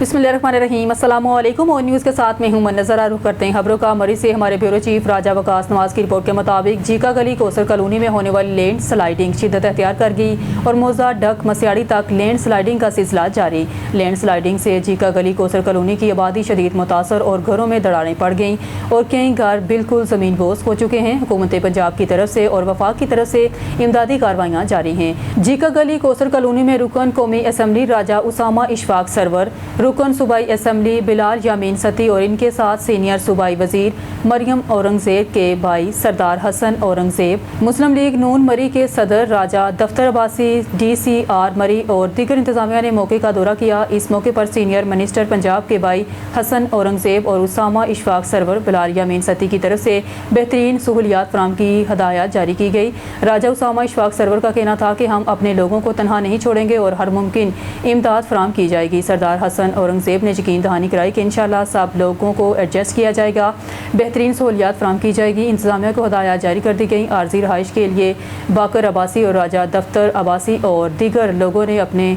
बिस्मिल्लाहिर्रहमानिर्रहीम। अस्सलाम वालेकुम। और न्यूज़ के साथ में हूं नजर रुख करते हैं खबरों का। मरी से हमारे ब्यूरो चीफ राजा वकास नवाज की रिपोर्ट के मुताबिक जीका गली कोसर कॉलोनी में होने वाली लैंड स्लाइडिंग शिद्दत अख्तियार कर गई और मौजा डक मसियाड़ी तक लैंड स्लाइडिंग का सिलसिला जारी। लैंड स्लाइडिंग से जीका गली कोसर कॉलोनी की आबादी शदीद मुतासर और घरों में दरारें पड़ गईं और कई घर बिल्कुल ज़मीन बोस हो चुके हैं। हुकूमत पंजाब की तरफ से और वफाक की तरफ से इमदादी कार्रवाइयाँ जारी हैं। जीका गली कोसर कॉलोनी में रुकन कौमी असम्बली राजा उसामा इशफाक सरवर, रुकन सूबाई असम्बली बिलाल यामीन सती और इनके साथ सीनियर सूबाई वजीर मरियम औरंगजेब के भाई सरदार हसन औरंगजेब, मुस्लिम लीग नून मरी के सदर राजा दफ्तर अब्बासी, DCR मरी और दीगर इंतजामिया ने मौके का दौरा किया। इस मौके पर सीनियर मिनिस्टर पंजाब के भाई हसन औरंगजेब और उसामा इशफाक सरवर बिलाल यामीन सती की तरफ से बेहतरीन सहूलियात फराम की हदायत जारी की गई। राजा उसामा इशफाक सरवर का कहना था कि हम अपने लोगों को तनहा नहीं छोड़ेंगे और हर मुमकिन इमदाद फराम की जाएगी। सरदार हसन औरंगजेब ने यकीन दहानी कराई कि इंशाअल्लाह सब लोगों को एडजस्ट किया जाएगा, बेहतरीन सहूलियात फराम की जाएगी। इंतजामिया को हदायत जारी कर दी गई। आर्जी रहाइश के लिए बाकर अब्बासी और राजा दफ्तर अब्बासी और दीगर लोगों ने अपने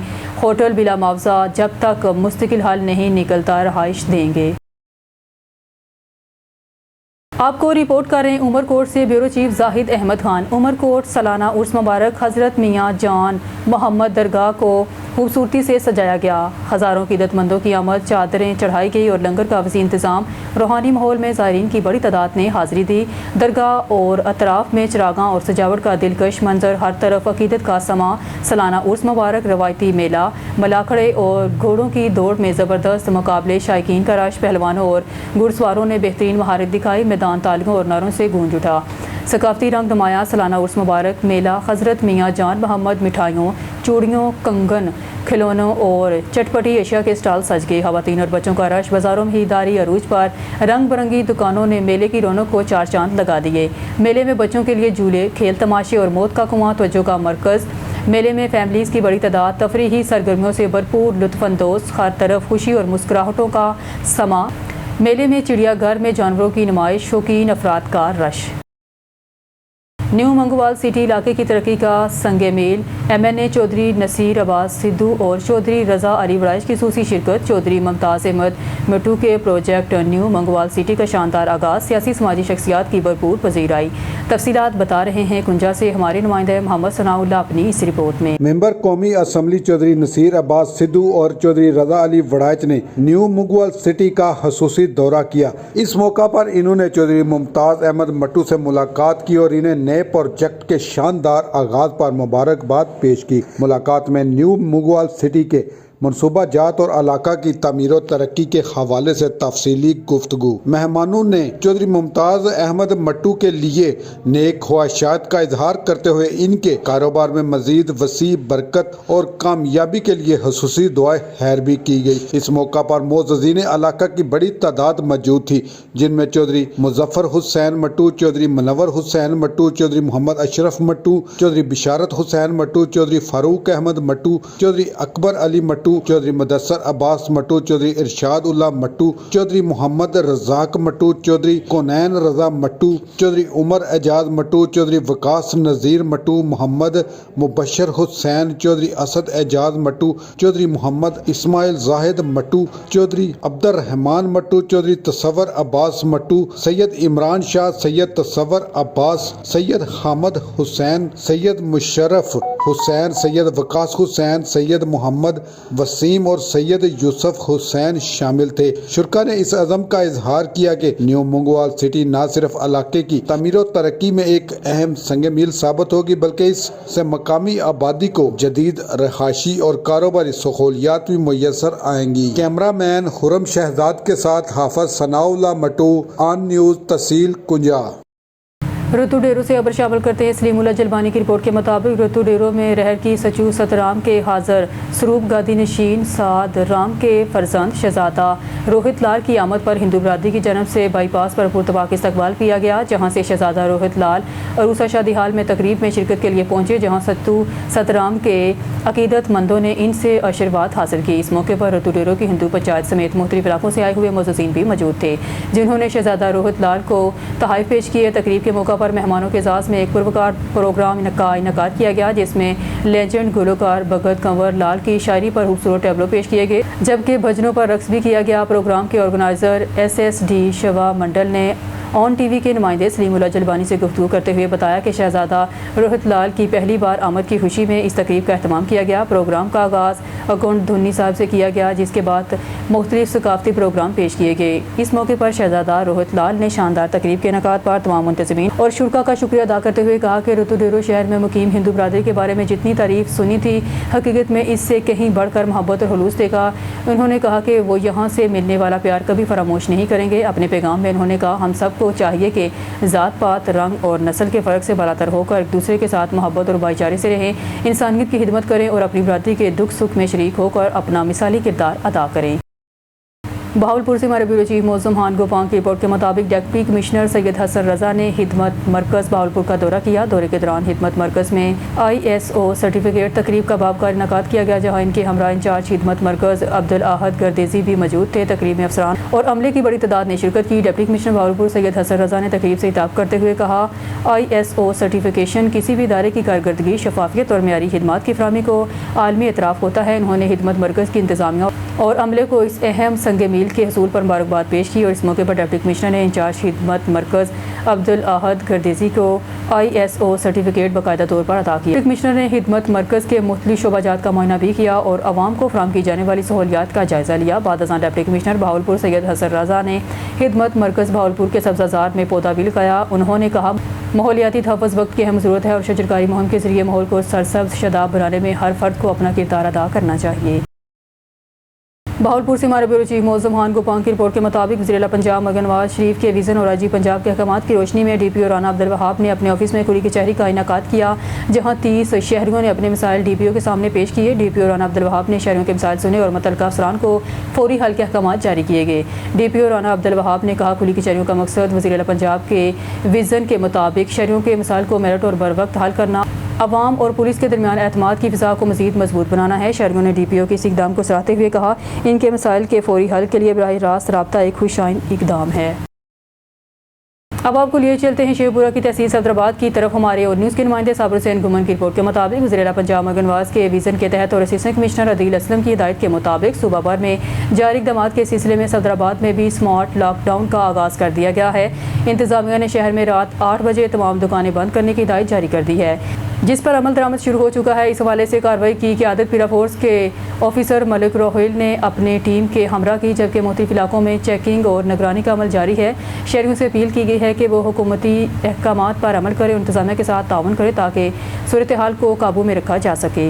होटल बिला मुआवजा जब तक मुस्तकिल हल नहीं निकलता रहाइश देंगे। आपको रिपोर्ट कर रहे हैं उमरकोट से ब्यूरो चीफ जाहिद अहमद खान। उमरकोट सालाना उर्स मुबारक हज़रत मियाँ जान मोहम्मद दरगाह को खूबसूरती से सजाया गया। हज़ारों की इद्दतमंदों की आमद, चादरें चढ़ाई गई और लंगर का वसी इंतज़ाम। रूहानी माहौल में ज़ायरीन की बड़ी तादाद ने हाज़िरी दी। दरगाह और अतराफ़ में चिरागां और सजावट का दिलकश मंजर, हर तरफ अकीदत का समा। सालाना उर्स मुबारक रवायती मेला, मलाखड़े और घोड़ों की दौड़ में ज़बरदस्त मुकाबले, शायकीन का रश, पहलवानों और घुड़सवारों ने बेहतरीन महारत दिखाई। मैदान तालियों और नारों से गूंज उठा। सकाफती रंग नुमाया सालाना उर्स मुबारक मेला हज़रत मियाँ जान मोहम्मद मिठाइयों, चूड़ियों, कंगन, खिलौनों और चटपटी एशिया के स्टॉल सज गए। खवातीन और बच्चों का रश। बाज़ारों में ईदारी अरूज पर रंग बिरंगी दुकानों ने मेले की रौनक को चार चांद लगा दिए। मेले में बच्चों के लिए झूले, खेल तमाशे और मौत का कुआं तवज्जो का मरकज़। मेले में फैमिलीज़ की बड़ी तादाद, तफरीही सरगर्मियों से भरपूर, लुत्फ़अंदोज़, हर तरफ खुशी और मुस्कुराहटों का समा। मेले में चिड़ियाघर में जानवरों की नुमाइश, शौकीन अफराद का रश। न्यू मंगवाल सिटी इलाके की तरक्की का संगे मील। MNA चौधरी नसीर अब्बास सिद्धू और चौधरी रज़ा अली वड़ाइश की सूसी शिरकत। चौधरी मुमताज़ अहमद मट्टू के प्रोजेक्ट न्यू मंगवाल सिटी का शानदार आगाज़, सियासी समाजी शख्सियात की भरपूर पजीर आई। तफसीलात बता रहे हैं कुंजा से हमारे नुमाइंदे मोहम्मद सनाउल्लाह अपनी इस रिपोर्ट में। मेंबर कौमी असम्बली चौधरी नसीर अब्बास सिद्धू और चौधरी रज़ा अली वड़ाइच ने न्यू मंगवाल सिटी का खसूसी दौरा किया। इस मौका पर इन्होंने चौधरी मुमताज़ अहमद मट्टू से मुलाकात की और इन्हें नए प्रोजेक्ट के शानदार आगाज पर मुबारकबाद पेश की। मुलाकात में न्यू मंगवाल सिटी के मनसूबा जात और इलाका की तमीर और तरक्की के हवाले से तफसीली गुफ्तगू। मेहमानों ने चौधरी मुमताज़ अहमद मट्टू के लिए नेक ख्वाहिशात का इजहार करते हुए इनके कारोबार में मजीद वसी बरकत और कामयाबी के लिए खसूसी दुआएं खैर भी की गई। इस मौका पर मोअज़्ज़ीन इलाका की बड़ी तादाद मौजूद थी, जिनमें चौधरी मुजफ्फर हुसैन मट्टू, चौधरी मुनव्वर हुसैन मट्टू, चौधरी मोहम्मद अशरफ मट्टू, चौधरी बिशारत हुसैन मट्टू, चौधरी फारूक अहमद मट्टू, चौधरी अकबर अली मट्टू, चौधरी मुदस्सर अब्बास मट्टू, चौधरी इरशाद उल्लाह मट्टू, चौधरी मोहम्मद रज़ाक मट्टू, चौधरी कोनैन रज़ा मट्टू, चौधरी उमर एजाज मट्टू, चौधरी वकास नज़ीर मट्टू, मोहम्मद मुबशर हुसैन, चौधरी असद एजाज मट्टू, चौधरी मोहम्मद इस्माइल जाहिद मट्टू, चौधरी अब्दुर रहमान मट्टू, चौधरी तसव्वुर अब्बास मट्टू, सैयद इमरान शाह, सैयद तसव्वुर अब्बास, सैयद हामिद हुसैन, सैयद मुशर्रफ हुसैन, सैयद वकास हुसैन, सैयद मोहम्मद वसीम और सैयद यूसुफ हुसैन शामिल थे। शुरका ने इस अज़म का इजहार किया कि न्यू मंगवाल सिटी न सिर्फ इलाके की तमीर और तरक्की में एक अहम संग मील साबित होगी, बल्कि इससे मकामी आबादी को जदीद रहायशी और कारोबारी सहूलियात भी मुयसर आएंगी। कैमरा मैन खुरम शहजाद के साथ हाफिज सनाउल्लाह मट्टू, ऑन न्यूज़, तहसील कुंजा। रतु डेरो से खबर शामिल करते हैं। सलीमुल्लाह जलबानी की रिपोर्ट के मुताबिक रतु डेरो में रहर की सचू सतराम के हाज़र सरूप गादी नशीन साद राम के फरजंद शहजादा रोहित लाल की आमद पर हिंदू बरादरी की जानब से बाईपास पर पुरतबाक इस्तकबाल किया गया, जहाँ से शहजादा रोहित लाल अरूसा शादी हाल में तकरीब में शिरकत के लिए पहुँचे, जहाँ सत्तू सतराम के अकीदतमंदों ने इनसे आशीर्वाद हासिल की। इस मौके पर रतु डेरो की हिंदू पंचायत समेत मुख्तलिफ इलाकों से आए हुए मुअज़्ज़िज़ीन भी मौजूद थे, जिन्होंने शहजादा रोहित लाल को तोहफ़े पेश किए। तकरीब के मौका پر مہمانوں کے اعزاز میں ایک پروکار پروگرام کا انعقاد کیا گیا، جس میں لیجنڈ گلوکار بھگت کنور لال کی شاعری پر خوبصورت ٹیبلو پیش کیے گئے، جبکہ بھجنوں پر رقص بھی کیا گیا۔ پروگرام کے آرگنائزر SSD شیوا منڈل نے آن ٹی وی کے نمائندے سلیم اللہ جلبانی سے گفتگو کرتے ہوئے بتایا کہ شہزادہ روہت لال کی پہلی بار آمد کی خوشی میں اس تقریب کا اہتمام کیا گیا۔ پروگرام کا آغاز اکونٹ دھنی صاحب سے کیا گیا، جس کے بعد مختلف ثقافتی پروگرام پیش کیے گئے۔ اس موقع پر شہزادہ روہت لال نے شاندار تقریب کے انعقاد پر تمام منتظمین اور شرکاء کا شکریہ ادا کرتے ہوئے کہا کہ رتو ڈیرو شہر میں مقیم ہندو برادری کے بارے میں جتنی تعریف سنی تھی، حقیقت میں اس سے کہیں بڑھ کر محبت اور خلوص دیکھا۔ انہوں نے کہا کہ وہ یہاں سے ملنے والا پیار کبھی فراموش نہیں کریں گے۔ اپنے پیغام میں انہوں نے کہا ہم سب کو چاہیے کہ ذات پات، رنگ اور نسل کے فرق سے بالاتر ہو کر ایک دوسرے کے ساتھ محبت اور بھائی چارے سے رہیں، انسانیت کی خدمت کریں اور اپنی برادری کے دکھ سکھ میں شریک ہو کر اپنا مثالی کردار ادا کریں۔ بہاولپور سے ہمارے بیورو چیف موزم خان گوپان کی رپورٹ کے مطابق ڈپٹی کمشنر سید حسن رضا نے خدمت مرکز بہاولپور کا دورہ کیا۔ دورے کے دوران خدمت مرکز میں ISO سرٹیفکیٹ تقریب کا باوقار انعقاد کیا گیا، جہاں ان کے ہمراہ انچارج خدمت مرکز عبدالاحد گردیزی بھی موجود تھے۔ تقریب میں افسران اور عملے کی بڑی تعداد نے شرکت کی۔ ڈپٹی کمشنر بہاولپور سید حسن رضا نے تقریب سے خطاب کرتے ہوئے کہا ISO سرٹیفکیشن کسی بھی ادارے کی کارکردگی، شفافیت اور معیاری خدمات کی فراہمی کو عالمی اعتراف ہوتا ہے۔ انہوں نے خدمت مرکز کی انتظامیہ اور عملے کو اس اہم سنگ میل کے حصول پر مبارکباد پیش کی، اور اس موقع پر ڈپٹی کمشنر نے انچارج خدمت مرکز عبدالاحد گردیزی کو ISO سرٹیفکیٹ باقاعدہ طور پر عطا کیا۔ ڈپٹی کمشنر نے خدمت مرکز کے مختلف شعبہ جات کا معائنہ بھی کیا اور عوام کو فراہم کی جانے والی سہولیات کا جائزہ لیا۔ بعد ازاں ڈپٹی کمشنر بہاولپور سید حسن رضا نے خدمت مرکز بہاولپور کے سبزہ زار میں پودا بھی لگایا۔ انہوں نے کہا ماحولیاتی تحفظ وقت کی اہم ضرورت ہے اور شجرکاری مہم کے ذریعے ماحول کو سرسبز شاداب بنانے میں ہر فرد کو اپنا کردار ادا کرنا چاہیے۔ بہاولپور سے ہمارے بیورو چیف موزم خان گوپان کی رپورٹ کے مطابق وزیر اعلیٰ پنجاب مگن نواز شریف کے ویژن اور آجی پنجاب کے احکامات کی روشنی میں DPO رانا عبدالوہاب نے اپنے آفس میں کھلی کچہری کا انعقاد کیا، جہاں 30 شہریوں نے اپنے مسائل DPO کے سامنے پیش کیے۔ DPO رانا عبدالوہاب نے شہریوں کے مسائل سنے اور متعلقہ افسران کو فوری حل کے احکامات جاری کیے گئے۔ DPO رانا عبدالوہاب نے کہا کھلی کچہریوں کا مقصد وزیر اعلیٰ پنجاب کے ویژن کے مطابق شہریوں کے مسائل کو میرٹ اور بر وقت حل کرنا، عوام اور پولیس کے درمیان اعتماد کی فضا کو مزید مضبوط بنانا ہے۔ شہریوں نے DPO کے اس اقدام کو سراہتے ہوئے کہا ان کے مسائل کے فوری حل کے لیے براہ راست رابطہ ایک خوشائن اقدام ہے۔ اب آپ کو لیے چلتے ہیں شیو پورہ کی تحصیل صدرآباد کی طرف۔ ہمارے اور نیوز کے نمائندے صابر حسین گمن کی رپورٹ کے مطابق وزیر اعلیٰ پنجاب مگن نواز کے ویژن کے تحت اور اسسٹنٹ کمشنر عدیل اسلم کی ہدایت کے مطابق صوبہ بھر میں جاری اقدامات کے سلسلے میں صدرآباد میں بھی اسمارٹ لاک ڈاؤن کا آغاز کر دیا گیا ہے۔ انتظامیہ نے شہر میں رات 8 بجے تمام دکانیں بند کرنے کی ہدایت جاری کر دی ہے، جس پر عمل درآمد شروع ہو چکا ہے۔ اس حوالے سے کارروائی کی قیادت پیرا فورس کے آفیسر ملک روہیل نے اپنے ٹیم کے ہمراہ کی، جبکہ مختلف علاقوں میں چیکنگ اور نگرانی کا عمل جاری ہے۔ شہریوں سے اپیل کی گئی ہے کہ وہ حکومتی احکامات پر عمل کریں اور انتظامیہ کے ساتھ تعاون کریں تاکہ صورتحال کو قابو میں رکھا جا سکے۔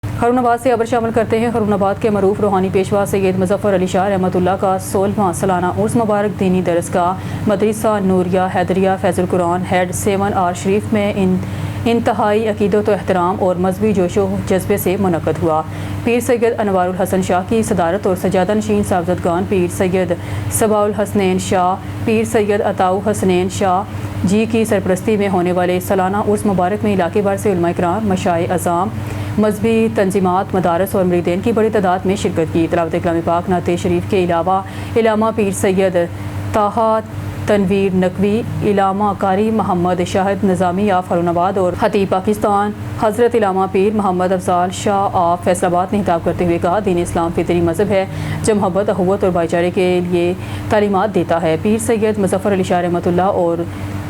ہارون آباد سے خبر شامل کرتے ہیں۔ ہارون آباد کے معروف روحانی پیشوا سید مظفر علی شاہ رحمۃ اللہ کا 16واں سالانہ عرس مبارک دینی درسگاہ مدرسہ نوریہ حیدریہ فیض القرآن ہیڈ 7R شریف میں انتہائی عقیدت و احترام اور مذہبی جوش و جذبے سے منعقد ہوا۔ پیر سید انوار الحسن شاہ کی صدارت اور سجادہ نشین صاحبزادگان پیر سید صباح الحسنین شاہ، پیر سید عطاء حسنین شاہ جی کی سرپرستی میں ہونے والے سالانہ عرس مبارک میں علاقے بھر سے علماء کرام، مشائخ اعظام، مذہبی تنظیمات، مدارس اور مریدین کی بڑی تعداد میں شرکت کی۔ تلاوت کلام پاک، نعت شریف کے علاوہ علامہ پیر سید طٰہٰ تنویر نقوی، علامہ قاری محمد شاہد نظامی آف ہارون آباد اور خطیب پاکستان حضرت علامہ پیر محمد افضال شاہ آف فیصل آباد نے خطاب کرتے ہوئے کہا دین اسلام فطری مذہب ہے جو محبت، اخوت اور بھائی چارے کے لیے تعلیمات دیتا ہے۔ پیر سید مظفر علی شاہ رحمۃ اللہ اور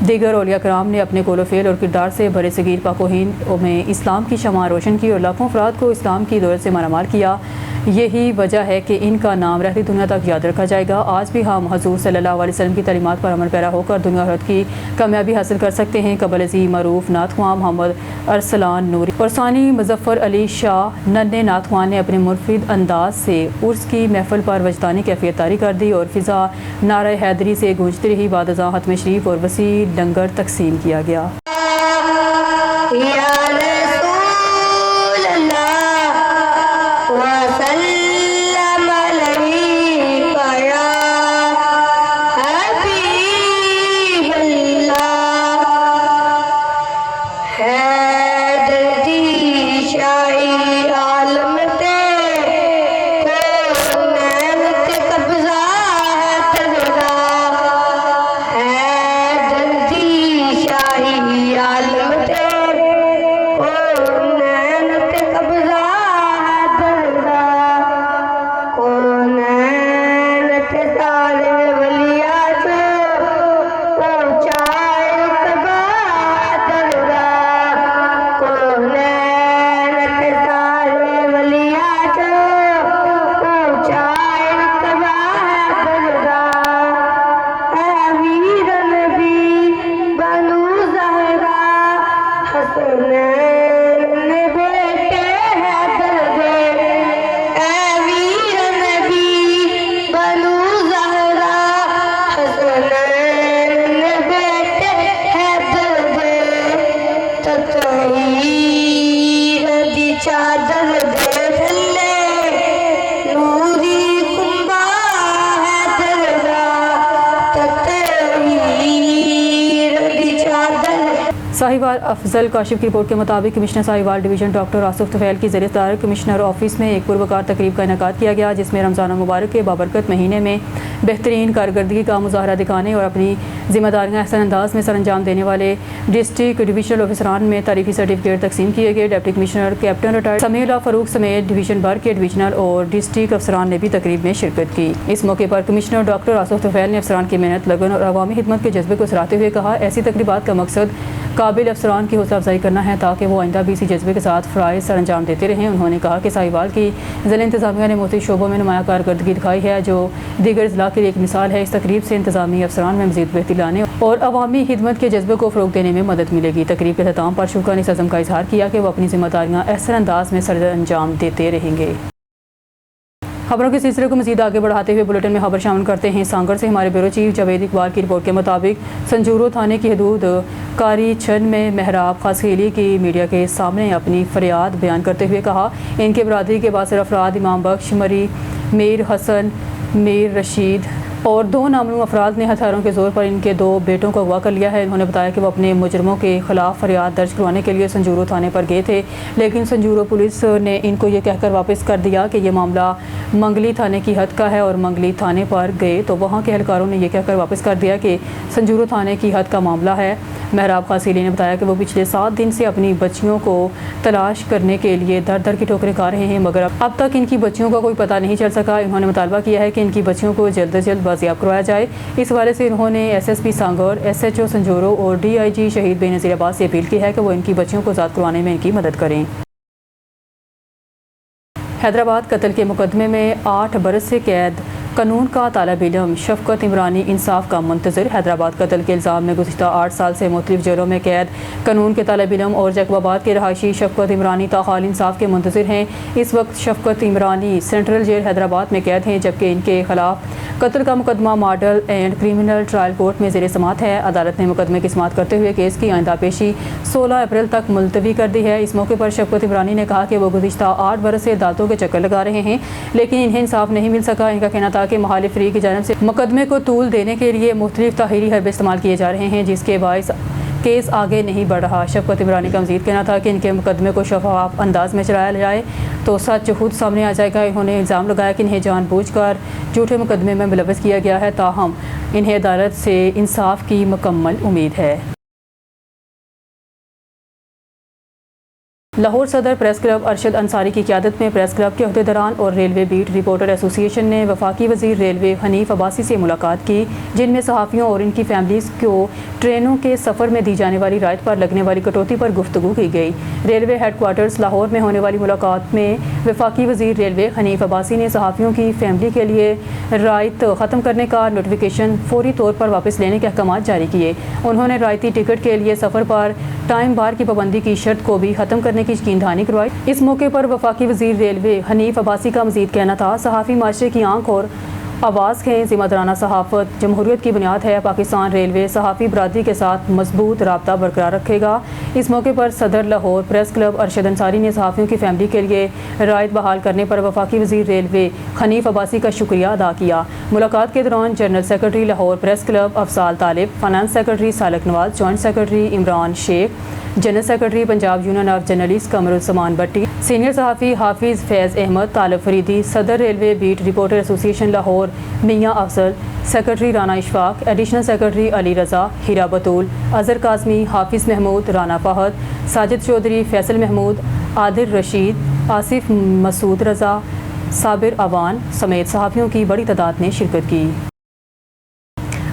دیگر اولیاء کرام نے اپنے قول و فعل اور کردار سے برِ صغیر پاک و ہند میں اسلام کی شمع روشن کی اور لاکھوں افراد کو اسلام کی دولت سے مالامال کیا۔ یہی وجہ ہے کہ ان کا نام رہتی دنیا تک یاد رکھا جائے گا۔ آج بھی ہم حضور صلی اللہ علیہ وسلم کی تعلیمات پر عمل پیرا ہو کر دنیا آخرت کی کامیابی حاصل کر سکتے ہیں۔ قبل ازیں معروف نعت خواں محمد ارسلان نوری اور ثانی مظفر علی شاہ ننھے نعت خواں نے اپنے منفرد انداز سے عرس کی محفل پر وجدانی کیفیت طاری کر دی اور فضا نعرہ حیدری سے گونجتی رہی۔ بعد ازاں ختم شریف اور وسیع لنگر تقسیم کیا گیا۔ साहिवाल अफजल काशिफ की रिपोर्ट के मुताबिक commissioner Sahiwal division doctor Asif Tufail की ज़रिए सदारत कमिश्नर ऑफिस में एक पुरवकार तकरीब का इनेकाद किया गया, जिसमें रमज़ान मुबारक के बाबरकत महीने में बेहतरीन कारकर्दगी का मुजाहरा दिखाने और अपनी जिम्मेदारियाँ अहसन अंदाज में सर अंजाम देने वाले डिस्ट्रिक्ट डिविजनल ऑफिसरान में तारीफी सर्टिफिकेट तकसीम किए गए। Deputy commissioner captain retired Samila Farooq समेत डिवीजन भर के डिविजनल और डिस्ट्रिक्ट अफसरान ने भी तकरीब में शिरकत की। इस मौके पर कमिश्नर डॉक्टर आसिफ तुफैल ने अफसरान की मेहनत, लगन और अवामी खिदमत के जज्बे को सराहते हुए कहा, ऐसी तकरीबात का मकसद काबिल अफसरान की हौसला अफजाई करना है ताकि वो आइंदा भी इसी जज्बे के साथ फ़राइज़ सर अंजाम देते रहें। उन्होंने कहा कि साहिवाल की ज़िला इंतज़ामिया ने मुख्तलिफ़ शोबों में नुमाया कारकर्दगी दिखाई है, जो दीगर ज़िला के लिए एक मिसाल है। इस तकरीब से इंतज़ामी अफसरान में मज़ीद बेहतरी लाने और अवामी खिदमत के जज्बे को फ़रोग़ देने में मदद मिलेगी। तकरीब के अख्ताम पर शुक्राना इस अज़म का इज़हार किया कि वो अपनी ज़िम्मेदारियाँ अहसन अंदाज में सर अंजाम देते रहेंगे। खबरों के सिलसिले को मज़ीद आगे बढ़ाते हुए बुलेटिन में खबर शामिल करते हैं। सांगड़ से हमारे ब्यूरो चीफ जावेद इकबाल की रिपोर्ट के मुताबिक संजूरो थाने की हदूद कारी छन में महराब खासखेली की मीडिया के सामने अपनी फरियाद बयान करते हुए कहा, इनके बरादरी के बासर अफराद इमाम बख्श, मरी, मीर हसन, मीर रशीद और 2 नामलूम अफराद ने हथियारों के ज़ोर पर इनके 2 बेटों को अगवा कर लिया है। उन्होंने बताया कि वो अपने मुजरमों के खिलाफ फरियाद दर्ज करवाने के लिए संजूरो थाने पर गए थे, लेकिन संजूरो पुलिस ने इनको ये कहकर वापस कर दिया कि ये मामला मंगली थाने की हद का है और मंगली थाने पर गए तो वहाँ के एहलकारों ने यह कहकर वापस कर दिया कि संजूरो थाने की हद का मामला है। महराब खासीली ने बताया कि वो पिछले 7 दिन से अपनी बच्चियों को तलाश करने के लिए दर दर की ठोकरें खा रहे हैं, मगर अब तक इनकी बच्चियों का कोई पता नहीं चल सका। इन्होंने मुतालबा किया है कि इनकी बच्चियों को जल्द से जल्द बाजियाब करवाया जाए। इस हवाले से इन्होंने SSP सांगौर, SHO संजूरो और DIG शहीद बेनज़ीर अब्बास से अपील की है कि वो इनकी बच्चियों को आज़ाद करवाने में इनकी मदद करें। हैदराबाद कत्ल के मुकदमे में 8 बरस से कैद कानून का तालिब इल्म शफकत इमरानी इंसाफ का मुंतज़िर। हैदराबाद कत्ल के इल्ज़ाम में गुज़िश्ता 8 साल से मुख्तलिफ जेलों में कैद कानून के तालिब इल्म और जैकबाबाद के रहायशी शफकत इमरानी ताहाल इंसाफ के मुंतज़िर हैं। इस वक्त शफकत इमरानी सेंट्रल जेल हैदराबाद में कैद हैं, जबकि इनके खिलाफ कत्ल का मुकदमा model and criminal trial court में ज़ेर समाअत है। अदालत ने मुकदमे की समाअत करते हुए केस की आइंदा पेशी 16 अप्रैल तक मुलतवी कर दी है। इस मौके पर शफकत इमरानी ने कहा कि वो गुज़िश्ता 8 बरस से अदालतों के चक्कर लगा रहे हैं, लेकिन इन्हें इंसाफ नहीं मिल सका। इनका कहना था कि मुखालिफ फ़रीक़ की जानिब से मुकदमे को तूल देने के लिए मुख्तलिफ ताहीरी हरबे इस्तेमाल किए जा रहे हैं, जिसके बायस केस आगे नहीं बढ़ रहा। शफकत इमरानी का मज़ीद कहना था कि इनके मुकदमे को शफाफ अंदाज में चलाया जाए तो सच खुद सामने आ जाएगा। इन्होंने इल्ज़ाम लगाया कि इन्हें जानबूझकर झूठे मुकदमे में मुलव्वस किया गया है, ताहम इन्हें अदालत से इंसाफ की मुकम्मल उम्मीद है। लाहौर सदर प्रेस क्लब अरशद अंसारी की क़यादत में प्रेस क्लब के अहदेदारान और रेलवे बीट रिपोर्टर एसोसिएशन ने वफाकी वज़ीर रेलवे हनीफ अब्बासी से मुलाकात की, जिनमें सहाफ़ियों और इनकी फैमिलीज़ को ट्रेनों के सफ़र में दी जाने वाली रायत पर लगने वाली कटौती पर गुफ्तगू की गई। रेलवे हेडक्वार्टर्स लाहौर में होने वाली मुलाकात में वफाकी वज़ीर रेलवे हनीफ अब्बासी ने सहाफ़ियों की फैमिली के लिए रायत ख़त्म करने का नोटिफिकेशन फौरी तौर पर वापस लेने के अहकाम जारी किए। उन्होंने रायती टिकट के लिए सफ़र पर टाइम बार की पाबंदी की शर्त को भी ख़त्म करने की यकीन दहानी करवाई। इस मौके पर वफाकी वज़ीर रेलवे हनीफ अब्बासी का मज़ीद कहना था, सहाफ़ी माशरे की आंख और आवाज़ है, ज़िम्मेदाराना सहाफ़त जमहूरियत की बुनियाद है। पाकिस्तान रेलवे सहाफ़ी बरादरी के साथ मजबूत राब्ता बरकरार रखेगा। इस मौके पर सदर लाहौर प्रेस क्लब अरशद अंसारी ने सहाफ़ियों की फैमिली के लिए रायत बहाल करने पर वफाकी वज़ीर रेलवे हनीफ अब्बासी का शुक्रिया अदा किया। मुलाकात के दौरान general secretary Lahore press club Afsal Talib, finance secretary Salik Nawaz, joint secretary Imran Sheikh, general secretary Punjab union of journalist Qamaruzzaman Bhatti, senior सहाफ़ी हाफिज़ फैज़ अहमद, तालिब फरीदी, सदर railway beat reporter association Lahore Mian Afzal, secretary Rana Ishfaq, additional secretary Ali Raza, Hira Batool, Azhar Kazmi, Hafiz Mahmood, Rana Fahad, Sajid Chaudhary, Faisal Mahmood, Adil Rashid, Asif Masood रज़ा, साबिर अवान समेत सहाफ़ियों की बड़ी तादाद ने शिरकत की।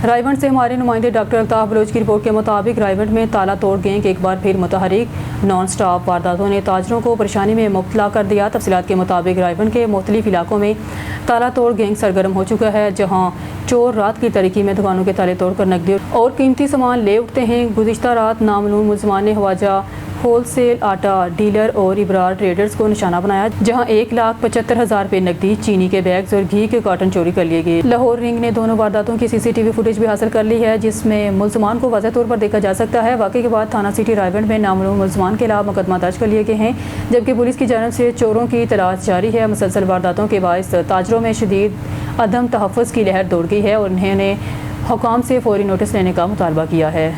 रायवंड से हमारे नुमाइंदे डॉक्टर अल्ताफ़ बलोच की रिपोर्ट के मुताबिक रायवंड में ताला तोड़ गैंग एक बार फिर मुतहरिक, नॉन स्टॉप वारदातों ने ताजरों को परेशानी में मुब्तला कर दिया। तफसीलात के मुताबिक रायवंड के मुख्तलिफ इलाकों में ताला तोड़ गैंग सरगर्म हो चुका है, जहां चोर रात की तरीकी में दुकानों के ताले तोड़कर नकदी और कीमती सामान ले उठते हैं। गुज़िश्ता रात नामलूम मुलज़मान ने हवाजा होलसेल आटा डीलर और इब्रार ट्रेडर्स को निशाना बनाया, जहां 1,75,000 रुपये नकदी, चीनी के बैग्स और घी के कार्टन चोरी कर लिए गए। लाहौर रिंग ने दोनों वारदातों की CCTV फुटेज भी हासिल कर ली है, जिसमें मुलज़मान को वाज़ेह तौर पर देखा जा सकता है। वाक़े के बाद थाना सिटी रायवंड में नामलूम मुलज़मान के खिलाफ मुकदमा दर्ज कर लिए गए हैं, जबकि पुलिस की जानिब से चोरों की तलाश जारी है। मुसलसल वारदातों के बायस ताजरों में शदीद अदम तहफ़्फ़ुज़ की लहर दौड़ गई है और उन्होंने हुकाम से फौरी नोटिस लेने का मुतालबा किया है।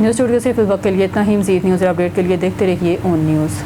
نیوز اسٹوڈیو سے فی الوقت کے لیے اتنا ہی. مزید نیوز اپڈیٹ کے لیے دیکھتے رہیے اون نیوز.